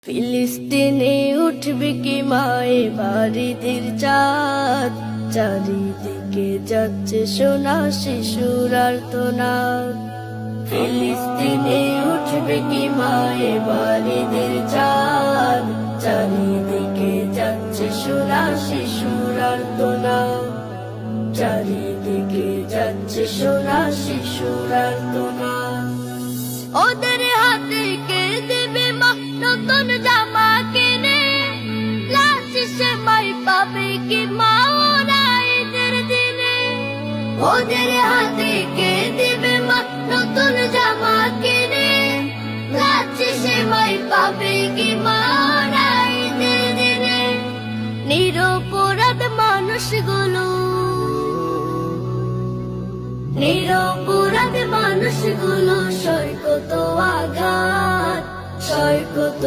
ফিলিস্তিনে উঠবে কি মায়ে বাড়িদের চাঁদ, চারিদিকে যাচ্ছে সোনা শিশুর আর্তনাদ। ফিলিস্তিনে উঠবে কি মায়ে বাড়িদের চাঁদ, চারিদিকে যাচ্ছে সোনা শিশুর আর্তনাদ। চারিদিকে যাচ্ছে সোনা শিশুর আর্তনাদ। ওদের হাতে কে দেবে মা নতুন জামা কিনে, লাশ সে মাই পাবে কি মা ওরা ঈদের দিনে। ওদের হাতে কে দেবে মা নতুন জামা কিনে, লাশ সে মাই পাবে কি মা ওরা ঈদের দিনে। নিরপরাধ মানুষগুলো, নিরপরাধ মানুষগুলো সয় কত আঘাত, সয় কত